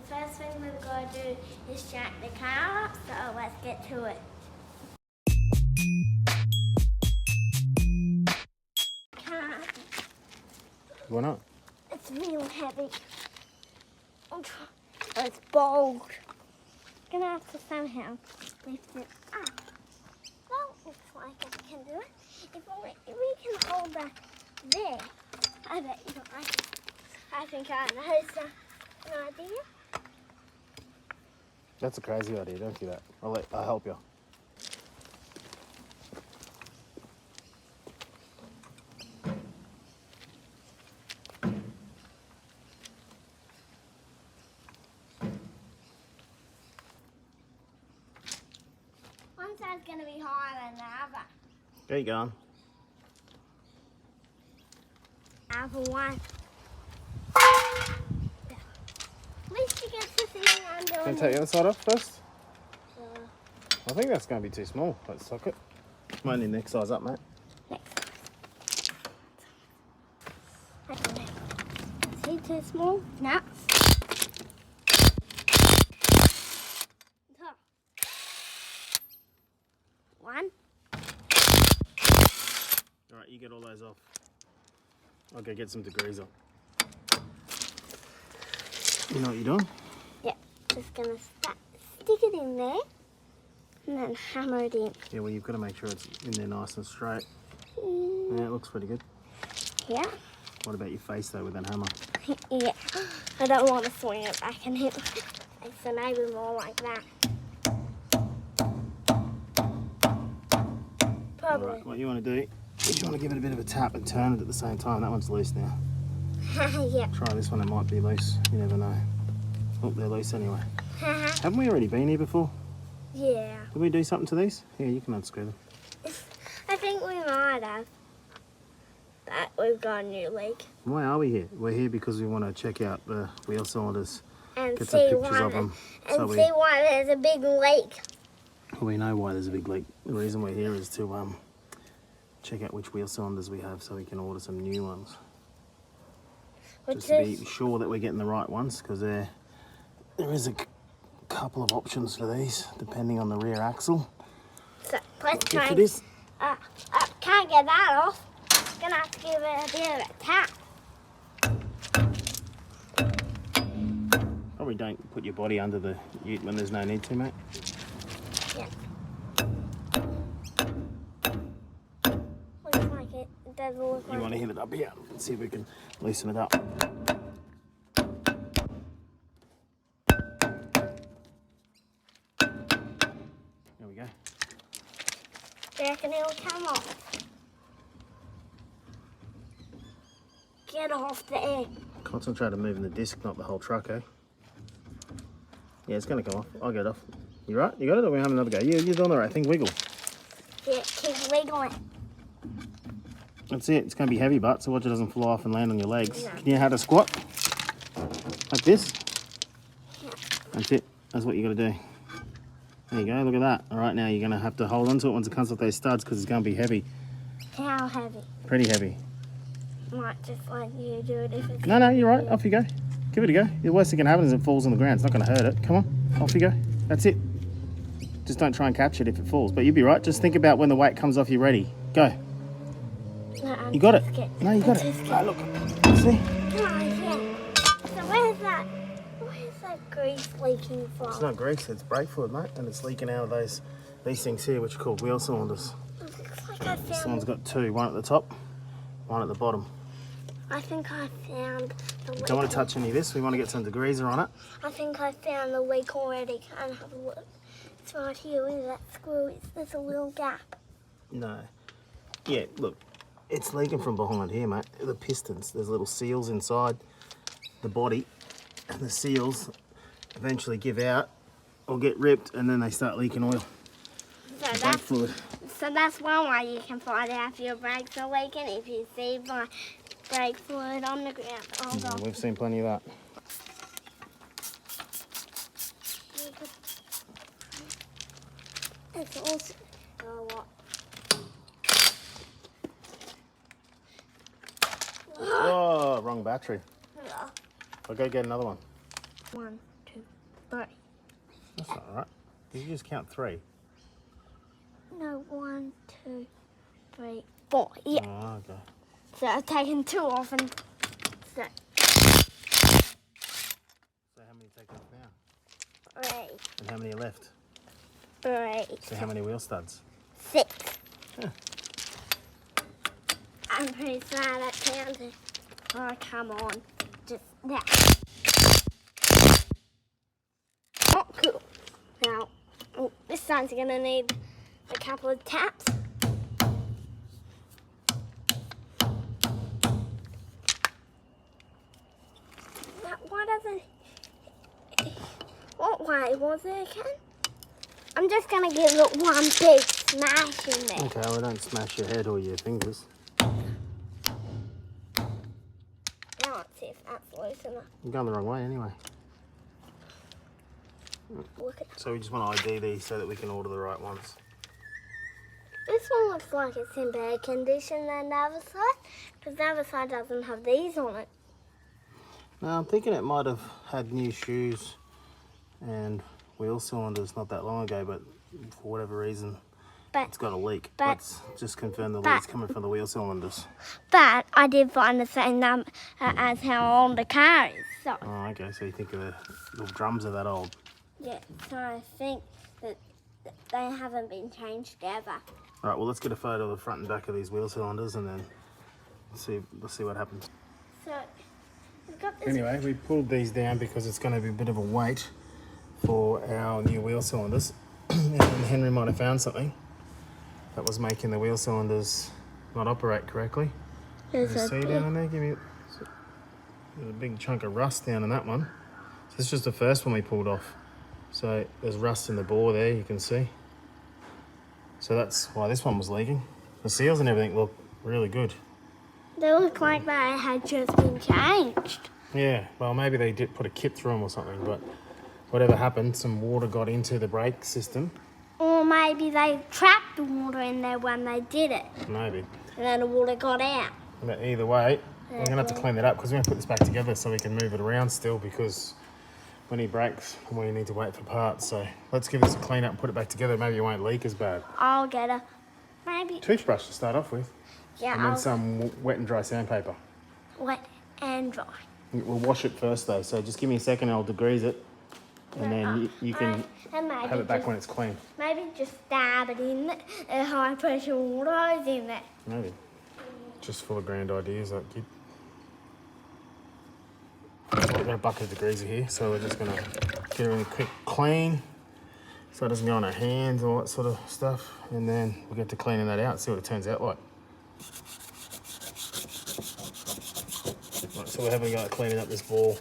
first thing we're going to do is jack the car up, so let's get to it. Why not? It's real heavy. It's bold. I'm gonna have to somehow lift it up. Well, looks like I can do it. If we can hold that there, I bet you I think I know an idea. That's a crazy idea. Don't do that. I'll help you. One side's gonna be higher than the other. There you go. Other one. At least you get to see under. Can you take the other side off first? Uh, I think that's going to be too small. Let's sock it. Might need next size up, mate. next size. See, too small? No. Top. One. All right, you get all those off. I'll go get some degrees on. You know what you're doing? Yeah, just gonna stick it in there and then hammer it in. Yeah, well, you've got to make sure it's in there nice and straight. Yeah, it looks pretty good. Yeah. What about your face, though, with that hammer? Yeah. I don't want to swing it back and hit my face, so maybe more like that. Probably. All right, what you want to do is you want to give it a bit of a tap and turn it at the same time. That one's loose now. Yeah. Try this one, it might be loose. You never know. Oh, they're loose anyway. Haven't we already been here before? Yeah. Did we do something to these? Yeah, you can unscrew them. I think we might have. But we've got a new leak. Why are we here? We're here because we want to check out the wheel cylinders. And Get some see pictures why, of them. and see why there's a big leak. We know why there's a big leak. The reason we're here is to check out which wheel cylinders we have so we can order some new ones. Just to be sure that we're getting the right ones, because there is a couple of options for these depending on the rear axle. So let's try. If it is. Can't get that off. Gonna have to give it a bit of a tap. Probably don't put your body under the ute when there's no need to, mate. Yeah. Looks like it doesn't look like You want to hit it up here and see if we can loosen it up. There we go. Do you reckon it'll come off? Get off there. Concentrate on moving the disc, not the whole truck, eh? Yeah, it's going to come off. I'll get it off. You right? You got it? Or we have another go? You're doing the right thing. Wiggle. Yeah, keep wiggling. That's it. It's going to be heavy, but so watch it doesn't fly off and land on your legs. No. Can you know how to squat? Like this? Yeah. That's it. That's what you got to do. There you go. Look at that. All right, now you're going to have to hold on to it once it comes off those studs because it's going to be heavy. How heavy? Pretty heavy. Might just let you do it if it's... No, you're right. Off you go. Give it a go. The worst that can happen is it falls on the ground. It's not going to hurt it. Come on. Off you go. That's it. Just don't try and catch it if it falls. But you'll be right. Just think about when the weight comes off, you're ready. Go. No, You got it. scared. No, you got I'm it. too Ah, scared. look. See? Come on, yeah. So where's that grease leaking from? It's not grease. It's brake fluid, mate. And it's leaking out of these things here, which are called wheel cylinders. It looks like I This found... one's got two. One at the top, one at the bottom. I think I found the leak. Don't want to touch any of this. We want to get some degreaser on it. I think I found the leak already. Can I have a look? It's right here. Look at that screw. There's a little gap. No. Yeah, look. It's leaking from behind here, mate. The pistons. There's little seals inside the body. And the seals eventually give out or get ripped and then they start leaking oil. Brake fluid. So that's one way you can find out if your brakes are leaking, if you see my brake fluid on the ground. Hold Yeah, on. we've seen plenty of that. It's also... Oh, what? Oh, wrong battery. Yeah. I'll go get another one. 1, 2, 3. That's not right. You just count 3. No, 1, 2, 3, 4. Yeah. Oh, okay. So I've taken 2 off and so So how many take off now? 3. And how many are left? 3. So how many wheel studs? 6. Huh. I'm pretty sad at counting. Oh, come on. Just that. Oh, cool. Now, this side's going to need a couple of taps. Now, why doesn't... What way was it again? I'm just going to give it one big smash in there. Okay, well, don't smash your head or your fingers. Now let's see if that's loose enough. You're going the wrong way anyway. Look at that. So we just want to ID these so that we can order the right ones. This one looks like it's in better condition than the other side, because the other side doesn't have these on it. Now I'm thinking it might have had new shoes and wheel cylinders not that long ago, but for whatever reason it's got a leak. Let's just confirm the leak's coming from the wheel cylinders. But I did find the same number as how old the car is. So. Oh, okay, so you think the drums are that old? Yeah, so I think that they haven't been changed ever. All right, well, let's get a photo of the front and back of these wheel cylinders and then let's see what happens. So, we've got this. Anyway, we pulled these down because it's going to be a bit of a weight for our new wheel cylinders. And Henry might have found something that was making the wheel cylinders not operate correctly. Can you see down there? There's a big chunk of rust down in that one. So this is just the first one we pulled off. So there's rust in the bore there, you can see. So that's why this one was leaking. The seals and everything look really good. They look like they had just been changed. Yeah, well, maybe they did put a kit through them or something, but whatever happened, some water got into the brake system. Or maybe they trapped the water in there when they did it. Maybe. And then the water got out. But either way, we're going to have to clean that up because we're going to put this back together so we can move it around still, because when he breaks, we need to wait for parts. So let's give this a clean up and put it back together. Maybe it won't leak as bad. I'll get a Toothbrush to start off with. Yeah, and then some wet and dry sandpaper. Wet and dry. We'll wash it first though, so just give me a second, I'll degrease it. And then you can have it back when it's clean. Maybe just stab it in high pressure water in there. Maybe. Just full of grand ideas, that kid. So we've got a bucket of degreaser here, so we're just going to get it really quick clean so it doesn't go on our hands and all that sort of stuff. And then we'll get to cleaning that out, see what it turns out like. Right, so we're having a go at cleaning up this ball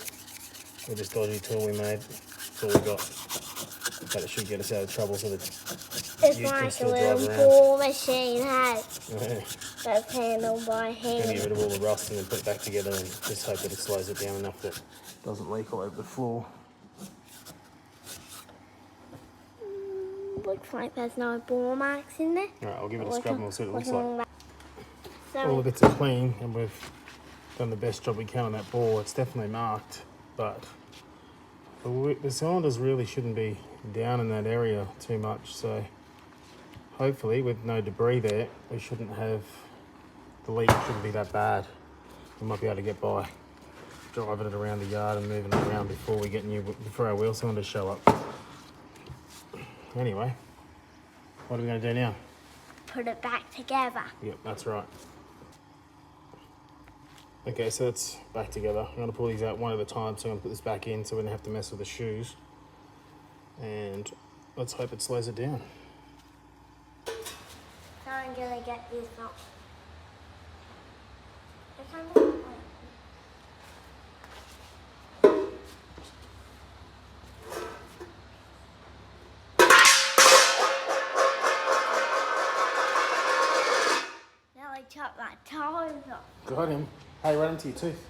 with this dodgy tool we made. That's all we got. But it should get us out of trouble so that it's you can like still a drive little around. ball machine, hey? Yeah. That's handled by hand. Gonna get rid of all the rust and then put it back together and just hope that it slows it down enough that it doesn't leak all over the floor. Looks like there's no ball marks in there. Alright, I'll give it a scrub and we'll see what it looks like. So, All the bits are clean and we've done the best job we can on that ball. It's definitely marked, but the cylinders really shouldn't be down in that area too much, so hopefully with no debris there, we shouldn't have, the leak shouldn't be that bad. We might be able to get by driving it around the yard and moving it around before our wheel cylinders show up. Anyway, what are we going to do now? put it back together. Yep, that's right. Okay, so that's back together. I'm going to pull these out one at a time, so I'm going to put this back in so we don't have to mess with the shoes. And let's hope it slows it down. So I'm going to get this off. Chop my toes off. Got him. Hey, right into your tooth.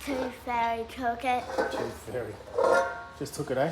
Tooth fairy took it. Tooth fairy. Just took it, eh?